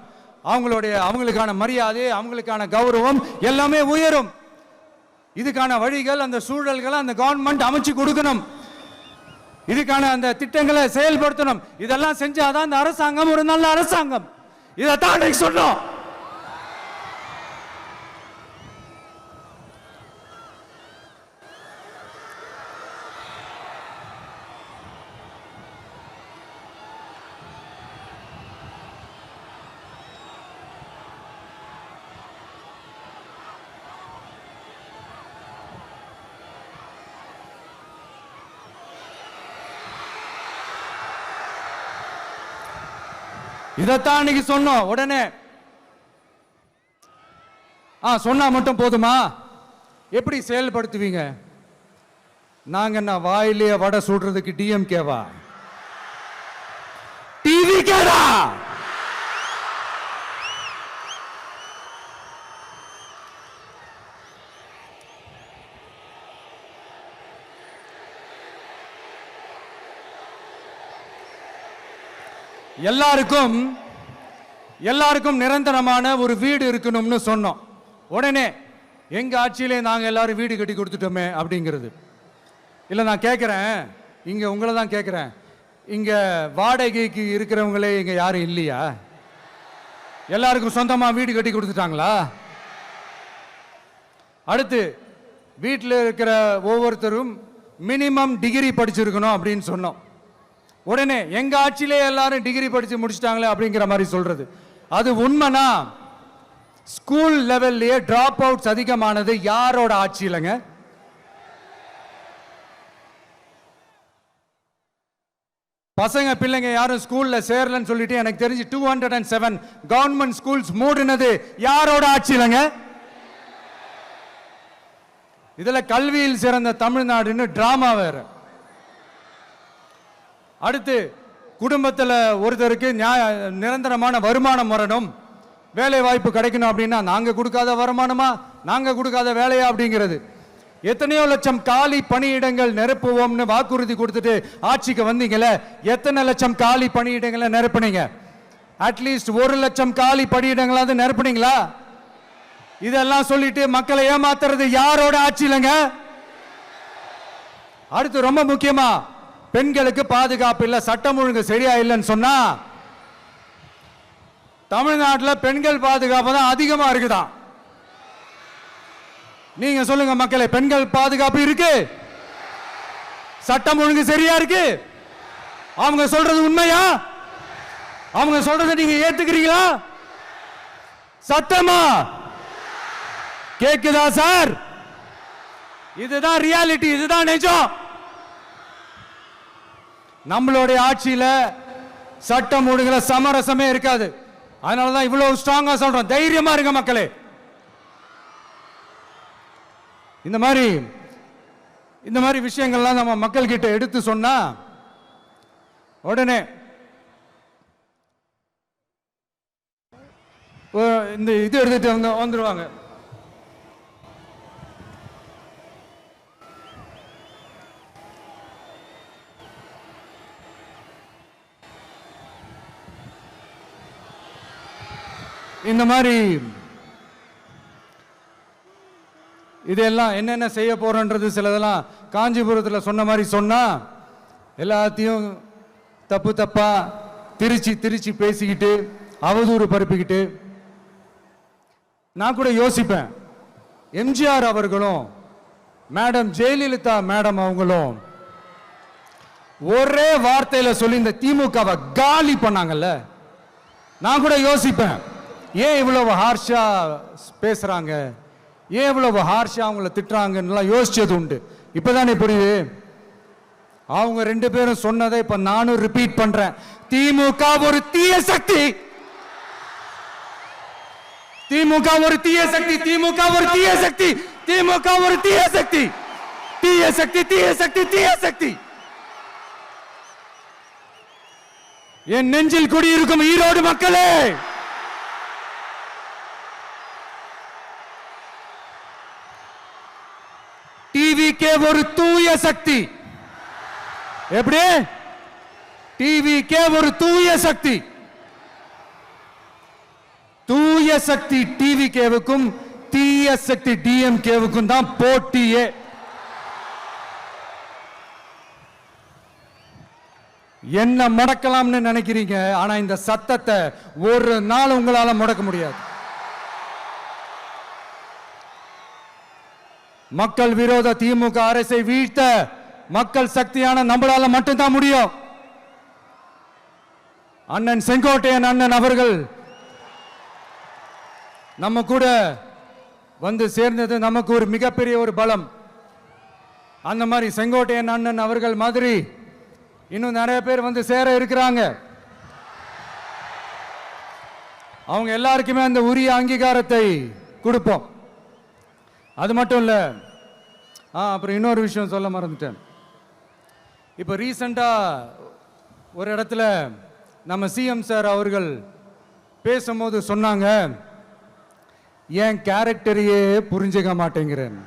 அவங்களுக்கான மரியாதை, அவங்களுக்கான கௌரவம் எல்லாமே உயரும். இதுக்கான வழிகள், அந்த சூழல்களை அந்த கவர்மெண்ட் அமைச்சு கொடுக்கணும். இதுக்கான அந்த திட்டங்களை செயல்படுத்தணும். இதெல்லாம் செஞ்சாதான் அந்த அரசாங்கம் ஒரு நல்ல அரசாங்கம். இதைத்தான் சொன்னோம். இதைத்தான் அன்னைக்கு சொன்னோம். உடனே சொன்னா மட்டும் போதுமா? எப்படி செயல்படுத்துவீங்க? நாங்க என்ன வாயிலேயே வடை சுடுறதுக்கு டிஎம்கேவா? டிவிகேடா? எல்லாருக்கும் நிரந்தரமான ஒரு வீடு இருக்கணும்னு சொன்னோம். உடனே எங்க ஆட்சியிலே நாங்க எல்லாரும் வீடு கட்டி கொடுத்துட்டோமே அப்படிங்கிறது. இல்லை நான் கேட்குறேன், இங்கே உங்களை தான் கேட்குறேன், இங்கே வாடகைக்கு இருக்கிறவங்களே இங்கே யாரும் இல்லையா? எல்லாருக்கும் சொந்தமாக வீடு கட்டி கொடுத்துட்டாங்களா? அடுத்து வீட்டில் இருக்கிற ஒவ்வொருத்தரும் மினிமம் டிகிரி படிச்சிருக்கணும் அப்படின்னு சொன்னோம். உடனே எங்க ஆட்சியிலே எல்லாரும் டிகிரி படிச்சு முடிச்சிட்டாங்களே அப்படிங்கிற மாதிரி சொல்றது அது உண்மைனா? ஸ்கூல் லெவல்லையே டிராப் அவுட்ஸ் அதிகமானது யாரோட ஆட்சியிலங்க? பசங்க பிள்ளைங்க யாரும் ஸ்கூல்ல சேரலன்னு சொல்லிட்டு எனக்கு தெரிஞ்சு 207 கவர்மெண்ட் ஸ்கூல்ஸ் மூடினது யாரோட ஆட்சியிலங்க? இதுல கல்வியில் சிறந்த தமிழ்நாடுன்னு டிராமா வேற. அடுத்து குடும்பத்தில் ஒருத்தருக்கு நிரந்தரமான வருமானம் வரணும், வேலை வாய்ப்பு கிடைக்கணும் அப்படின்னா நாங்க கொடுக்காத வருமானமா, நாங்க கொடுக்காத வேலையா அப்படிங்கிறது. எத்தனையோ லட்சம் காலி பணியிடங்கள் நிரப்புவோம்னு வாக்குறுதி கொடுத்துட்டு ஆட்சிக்கு வந்தீங்களே, எத்தனை லட்சம் காலி பணியிடங்களை நிரப்புனீங்க? அட்லீஸ்ட் 1 லட்சம் காலி பணியிடங்களாவது நிரப்புனீங்களா? இதெல்லாம் சொல்லிட்டு மக்களை ஏமாத்துறது யாரோட ஆட்சியிலங்க? அடுத்து ரொம்ப முக்கியமா, பெண்களுக்கு பாதுகாப்பு இல்ல, சட்டம் ஒழுங்கு சரியா இல்லைன்னு சொன்னா தமிழ்நாட்டில் பெண்கள் பாதுகாப்பு தான் அதிகமா இருக்குதான். நீங்க சொல்லுங்க மக்களே, பெண்கள் பாதுகாப்பு இருக்கு? சட்டம் ஒழுங்கு சரியா இருக்கு? அவங்க சொல்றது உண்மையா? அவங்க சொல்றதை நீங்க ஏத்துக்கிறீங்களா? சத்தமா கேக்குதா சார்? இதுதான் ரியாலிட்டி, இதுதான் நிஜம். நம்மளுடைய ஆட்சியில சட்டம் ஒழுங்குல சமரசமே இருக்காது. அதனாலதான் இவ்வளவு ஸ்ட்ராங்கா சொல்றோம், தைரியமா இருங்க மக்களே. இந்த மாதிரி விஷயங்கள்லாம் நம்ம மக்கள் கிட்ட எடுத்து சொன்னா உடனே இந்த இது எடுத்துட்டு வந்துருவாங்க. இந்த மாதிரி இதெல்லாம் என்னென்ன செய்ய போறோன்றது சிலதெல்லாம் காஞ்சிபுரத்தில் சொன்ன மாதிரி சொன்னா எல்லாத்தையும் தப்பா திருச்சி பேசிக்கிட்டு அவதூறு பரப்பிக்கிட்டு. நான் கூட யோசிப்பேன், எம்ஜிஆர் அவர்களும் மேடம் ஜெயலலிதா மேடம் அவங்களும் ஒரே வார்த்தையில சொல்லி இந்த திமுகவை காலி பண்ணாங்கல்ல. நான் கூட யோசிப்பேன், ஏன் இவ்வளவு ஹார்ஷா பேசுறாங்க, ஏன் இவ்வளவு ஹார்ஷா அவங்கள திட்டுறாங்கன்னு யோசிச்சது உண்டு. இப்பதானே புரியுது. அவங்க 2 பேரும் சொன்னதை இப்ப நானும் ரிப்பீட் பண்றேன். திமுக ஒரு தீய சக்தி, திமுக ஒரு தீய சக்தி, திமுக ஒரு தீய சக்தி, திமுக ஒரு தீய சக்தி, தீய சக்தி, தீய சக்தி, தீய சக்தி. என் நெஞ்சில் குடியிருக்கும் ஈரோடு மக்களே, டிவிகே ஒரு தூய சக்தி. எப்படி? டிவிகே ஒரு தூய சக்தி. தூய சக்தி டிவிகேவுக்கும் தீய சக்தி டிஎம்கேவுக்கும் தான் போட்டியே. என்ன முடக்கலாம்னு நினைக்கிறீங்க, ஆனா இந்த சத்தத்தை ஒரு நாள் உங்களால முடக்க முடியாது. மக்கள் விரோத திமுக அரசை வீழ்த்த மக்கள் சக்தியான நம்மளால மட்டும்தான் முடியும். அண்ணன் செங்கோட்டையன் அண்ணன் அவர்கள் நம்ம கூட வந்து சேர்ந்தது நமக்கு ஒரு மிகப்பெரிய ஒரு பலம். அந்த மாதிரி செங்கோட்டையன் அண்ணன் அவர்கள் மாதிரி இன்னும் நிறைய பேர் வந்து சேர இருக்கிறாங்க. அவங்க எல்லாருக்குமே அந்த உரிய அங்கீகாரத்தை கொடுப்போம். அது மட்டும் இல்ல, அப்புறம் இன்னொரு விஷயம் சொல்ல மறந்துட்டேன். இப்போ ரீசண்டா ஒரு இடத்துல நம்ம சிஎம் சார் அவர்கள் பேசும்போது சொன்னாங்க, என் கேரக்டரையே புரிஞ்சுக்க மாட்டேங்கிறேன்.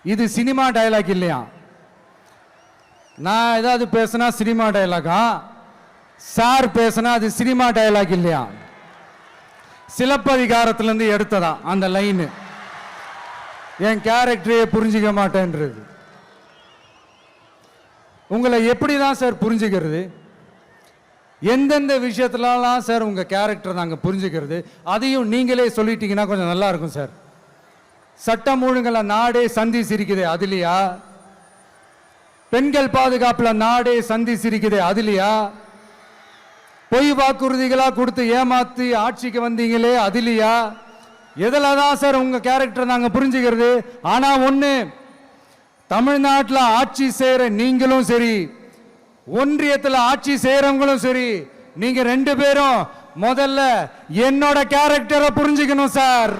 இது சினிமா டயலாக் இல்லையா? நான் ஏதாவது பேசினா சினிமா டயலாகா? சார் பேசினா அது சினிமா டயலாக் இல்லையா? சிலப்பதிகாரத்திலிருந்து எடுத்ததா அந்த லைன், என் கேரக்டரையே புரிஞ்சிக்க மாட்டேன்றது. உங்களை எப்படி தான் சார் புரிஞ்சுக்கிறது? எந்தெந்த விஷயத்துலலாம் சார் உங்கள் கேரக்டர் நாங்கள் புரிஞ்சுக்கிறது? அதையும் நீங்களே சொல்லிட்டீங்கன்னா கொஞ்சம் நல்லா இருக்கும் சார். சட்டம் ஒழுங்குல நாடே சந்தி சிரிக்குது அதுலையா? பெண்கள் பாதுகாப்புல நாடே சந்தி சிரிக்குது அதுலையா? பொய் வாக்குறுதிகளாக கொடுத்து ஏமாத்தி ஆட்சிக்கு வந்தீங்களே அதுலையா? எதில் தான் சார் உங்கள் கேரக்டர் நாங்கள் புரிஞ்சுக்கிறது? ஆனால் ஒன்று, தமிழ்நாட்டில் ஆட்சி செய்கிற நீங்களும் சரி, ஒன்றியத்தில் ஆட்சி செய்கிறவங்களும் சரி, நீங்கள் 2 பேரும் முதல்ல என்னோட கேரக்டரை புரிஞ்சுக்கணும் சார்.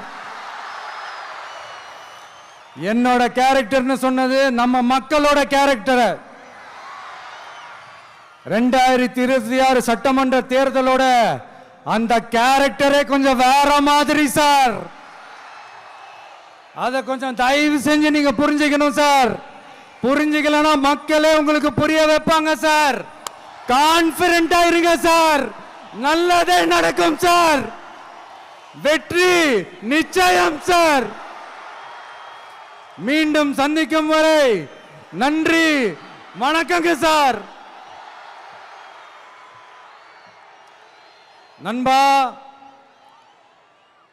என்னோட கேரக்டர்னு சொன்னது நம்ம மக்களோட கேரக்டரை. 2026 சட்டமன்ற தேர்தலோட அந்த கேரக்டரே கொஞ்சம் வேற மாதிரி சார். அதை கொஞ்சம் தயவு செஞ்சு நீங்க புரிஞ்சுக்கணும் சார். புரிஞ்சுக்கலன்னா மக்களே உங்களுக்கு புரிய வைப்பாங்க சார். கான்பிடென்டா இருங்க சார், நல்லதே நடக்கும் சார், வெற்றி நிச்சயம் சார். மீண்டும் சந்திக்கும் வரை நன்றி, வணக்கங்க சார். நண்பா,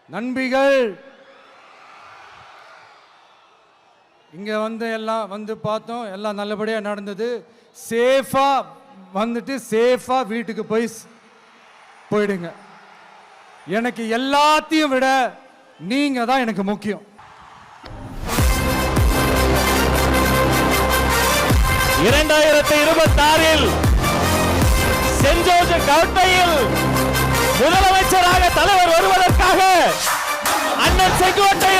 நண்பிகள், இங்க எல்லாம் பார்த்தோம், எல்லாம் நல்லபடியா நடந்தது. சேஃபா வந்துட்டு சேஃபா வீட்டுக்கு போயிடுங்க. எனக்கு எல்லாத்தையும் விட நீங்க தான் எனக்கு முக்கியம்.
2026 சென்ட் ஜோர்ஜ் கோட்டையில் முதலமைச்சராக தலைவர் வருவதற்காக அண்ணன் செங்கோட்டை